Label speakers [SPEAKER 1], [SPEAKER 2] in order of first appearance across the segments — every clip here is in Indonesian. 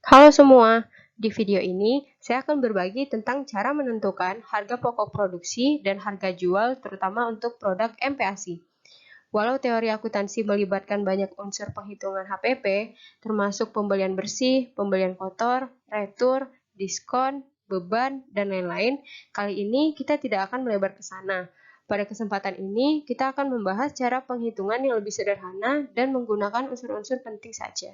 [SPEAKER 1] Halo semua, di video ini saya akan berbagi tentang cara menentukan harga pokok produksi dan harga jual terutama untuk produk MPASI. Walau teori akuntansi melibatkan banyak unsur penghitungan HPP, termasuk pembelian bersih, pembelian kotor, retur, diskon, beban, dan lain-lain, kali ini kita tidak akan melebar ke sana. Pada kesempatan ini, kita akan membahas cara penghitungan yang lebih sederhana dan menggunakan unsur-unsur penting saja.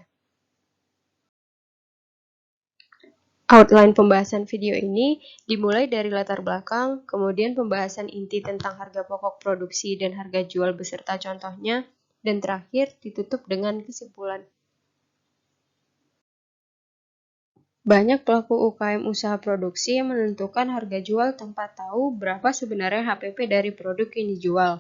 [SPEAKER 1] Outline pembahasan video ini dimulai dari latar belakang, kemudian pembahasan inti tentang harga pokok produksi dan harga jual beserta contohnya, dan terakhir ditutup dengan kesimpulan. Banyak pelaku UKM usaha produksi yang menentukan harga jual tanpa tahu berapa sebenarnya HPP dari produk yang dijual.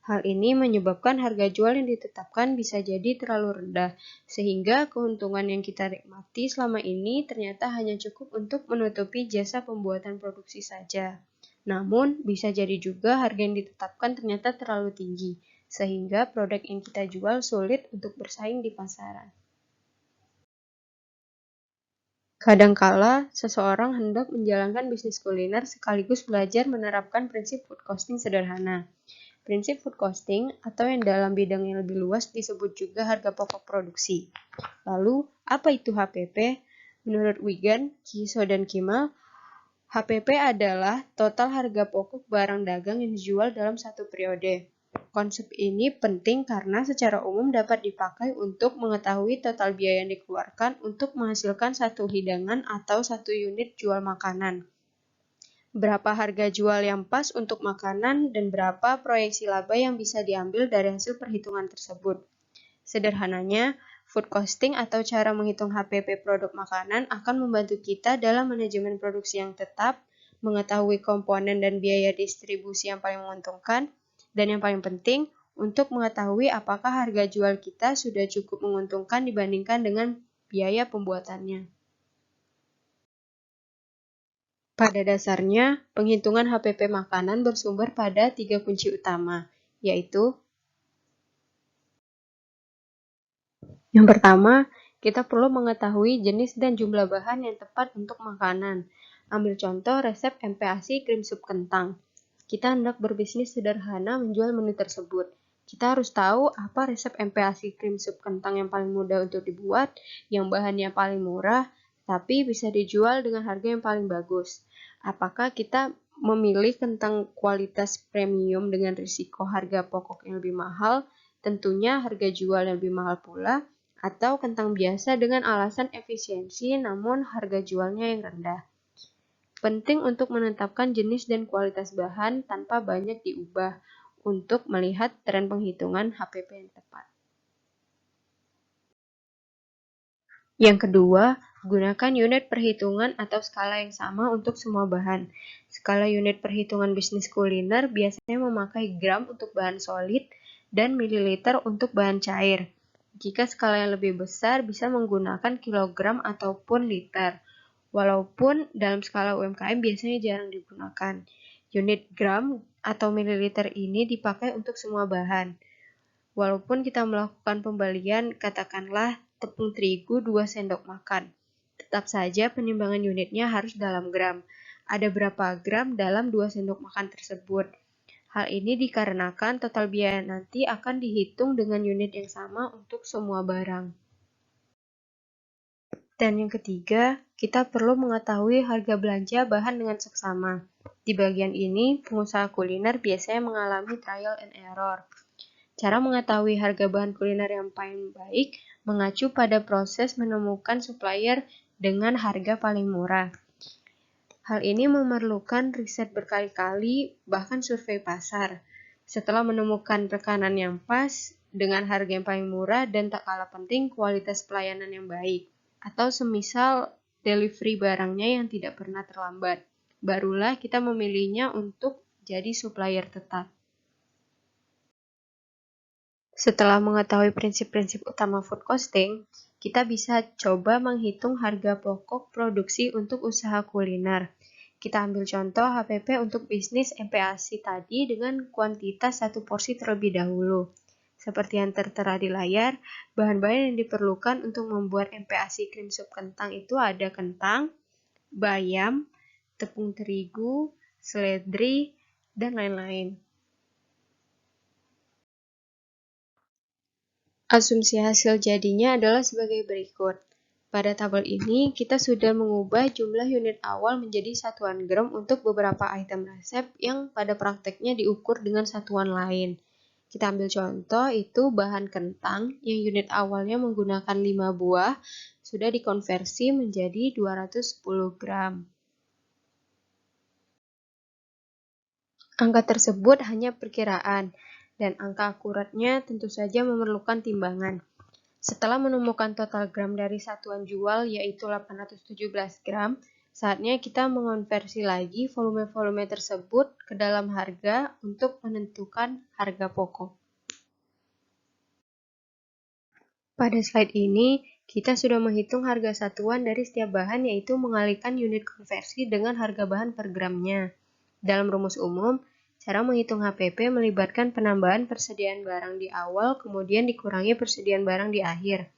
[SPEAKER 1] Hal ini menyebabkan harga jual yang ditetapkan bisa jadi terlalu rendah, sehingga keuntungan yang kita nikmati selama ini ternyata hanya cukup untuk menutupi jasa pembuatan produksi saja. Namun, bisa jadi juga harga yang ditetapkan ternyata terlalu tinggi, sehingga produk yang kita jual sulit untuk bersaing di pasaran. Kadangkala, seseorang hendak menjalankan bisnis kuliner sekaligus belajar menerapkan prinsip food costing sederhana. Prinsip food costing, atau yang dalam bidang yang lebih luas disebut juga harga pokok produksi. Lalu, apa itu HPP? Menurut Wigan, Kiso, dan Kimal, HPP adalah total harga pokok barang dagang yang dijual dalam satu periode. Konsep ini penting karena secara umum dapat dipakai untuk mengetahui total biaya yang dikeluarkan untuk menghasilkan satu hidangan atau satu unit jual makanan. Berapa harga jual yang pas untuk makanan dan berapa proyeksi laba yang bisa diambil dari hasil perhitungan tersebut. Sederhananya, food costing atau cara menghitung HPP produk makanan akan membantu kita dalam manajemen produksi yang tetap, mengetahui komponen dan biaya distribusi yang paling menguntungkan, dan yang paling penting, untuk mengetahui apakah harga jual kita sudah cukup menguntungkan dibandingkan dengan biaya pembuatannya. Pada dasarnya, penghitungan HPP makanan bersumber pada 3 kunci utama, yaitu yang pertama, kita perlu mengetahui jenis dan jumlah bahan yang tepat untuk makanan. Ambil contoh resep MPASI krim sup kentang. Kita hendak berbisnis sederhana menjual menu tersebut. Kita harus tahu apa resep MPASI krim sup kentang yang paling mudah untuk dibuat, yang bahannya paling murah, tapi bisa dijual dengan harga yang paling bagus. Apakah kita memilih kentang kualitas premium dengan risiko harga pokok yang lebih mahal, tentunya harga jual yang lebih mahal pula, atau kentang biasa dengan alasan efisiensi namun harga jualnya yang rendah. Penting untuk menetapkan jenis dan kualitas bahan tanpa banyak diubah untuk melihat tren penghitungan HPP yang tepat. Yang kedua, gunakan unit perhitungan atau skala yang sama untuk semua bahan. Skala unit perhitungan bisnis kuliner biasanya memakai gram untuk bahan solid dan mililiter untuk bahan cair. Jika skala yang lebih besar bisa menggunakan kilogram ataupun liter. Walaupun dalam skala UMKM biasanya jarang digunakan. Unit gram atau mililiter ini dipakai untuk semua bahan. Walaupun kita melakukan pembalian, katakanlah tepung terigu 2 sendok makan. Tetap saja penimbangan unitnya harus dalam gram. Ada berapa gram dalam 2 sendok makan tersebut. Hal ini dikarenakan total biaya nanti akan dihitung dengan unit yang sama untuk semua barang. Dan yang ketiga, kita perlu mengetahui harga belanja bahan dengan seksama. Di bagian ini, pengusaha kuliner biasanya mengalami trial and error. Cara mengetahui harga bahan kuliner yang paling baik mengacu pada proses menemukan supplier dengan harga paling murah. Hal ini memerlukan riset berkali-kali, bahkan survei pasar. Setelah menemukan rekanan yang pas, dengan harga yang paling murah dan tak kalah penting kualitas pelayanan yang baik, atau semisal delivery barangnya yang tidak pernah terlambat, barulah kita memilihnya untuk jadi supplier tetap. Setelah mengetahui prinsip-prinsip utama food costing, kita bisa coba menghitung harga pokok produksi untuk usaha kuliner. Kita ambil contoh HPP untuk bisnis MPASI tadi dengan kuantitas satu porsi terlebih dahulu. Seperti yang tertera di layar, bahan-bahan yang diperlukan untuk membuat MPASI krim sup kentang itu ada kentang, bayam, tepung terigu, seledri, dan lain-lain. Asumsi hasil jadinya adalah sebagai berikut. Pada tabel ini, kita sudah mengubah jumlah unit awal menjadi satuan gram untuk beberapa item resep yang pada prakteknya diukur dengan satuan lain. Kita ambil contoh, itu bahan kentang yang unit awalnya menggunakan 5 buah, sudah dikonversi menjadi 210 gram. Angka tersebut hanya perkiraan, dan angka akuratnya tentu saja memerlukan timbangan. Setelah menemukan total gram dari satuan jual yaitu 817 gram, saatnya kita mengonversi lagi volume-volume tersebut ke dalam harga untuk menentukan harga pokok. Pada slide ini, kita sudah menghitung harga satuan dari setiap bahan yaitu mengalihkan unit konversi dengan harga bahan per gramnya. Dalam rumus umum, cara menghitung HPP melibatkan penambahan persediaan barang di awal kemudian dikurangi persediaan barang di akhir.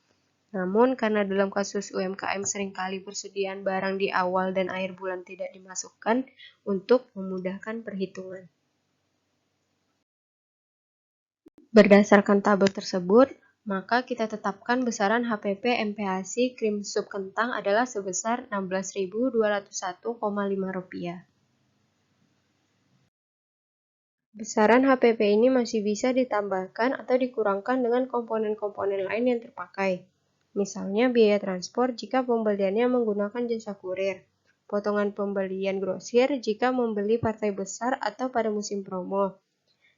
[SPEAKER 1] Namun, karena dalam kasus UMKM seringkali persediaan barang di awal dan akhir bulan tidak dimasukkan untuk memudahkan perhitungan. Berdasarkan tabel tersebut, maka kita tetapkan besaran HPP MPASI krim sup kentang adalah sebesar Rp16.201,5. Besaran HPP ini masih bisa ditambahkan atau dikurangkan dengan komponen-komponen lain yang terpakai. Misalnya biaya transport jika pembeliannya menggunakan jasa kurir, potongan pembelian grosir jika membeli partai besar atau pada musim promo,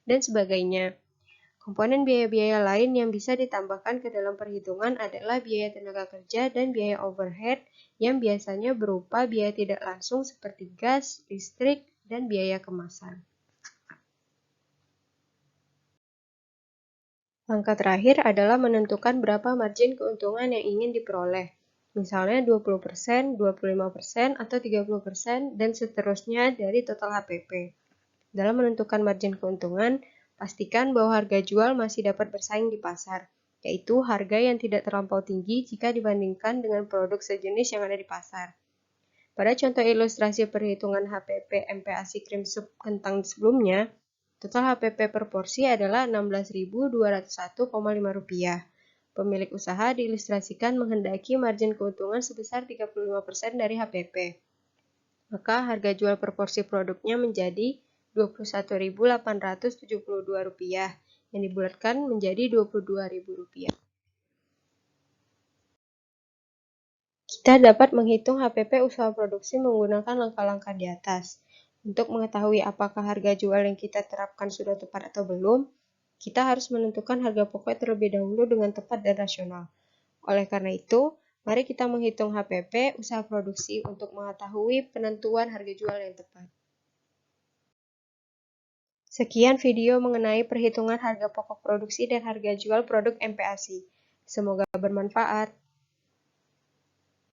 [SPEAKER 1] dan sebagainya. Komponen biaya-biaya lain yang bisa ditambahkan ke dalam perhitungan adalah biaya tenaga kerja dan biaya overhead yang biasanya berupa biaya tidak langsung seperti gas, listrik, dan biaya kemasan. Langkah terakhir adalah menentukan berapa margin keuntungan yang ingin diperoleh. Misalnya 20%, 25%, atau 30%, dan seterusnya dari total HPP. Dalam menentukan margin keuntungan, pastikan bahwa harga jual masih dapat bersaing di pasar, yaitu harga yang tidak terlampau tinggi jika dibandingkan dengan produk sejenis yang ada di pasar. Pada contoh ilustrasi perhitungan HPP MPASI krim sup kentang sebelumnya, total HPP per porsi adalah Rp16.201,5. Pemilik usaha diilustrasikan menghendaki margin keuntungan sebesar 35% dari HPP. Maka harga jual per porsi produknya menjadi Rp21.872 yang dibulatkan menjadi Rp22.000. Kita dapat menghitung HPP usaha produksi menggunakan langkah-langkah di atas. Untuk mengetahui apakah harga jual yang kita terapkan sudah tepat atau belum, kita harus menentukan harga pokok terlebih dahulu dengan tepat dan rasional. Oleh karena itu, mari kita menghitung HPP usaha produksi untuk mengetahui penentuan harga jual yang tepat. Sekian video mengenai perhitungan harga pokok produksi dan harga jual produk MPASI. Semoga bermanfaat.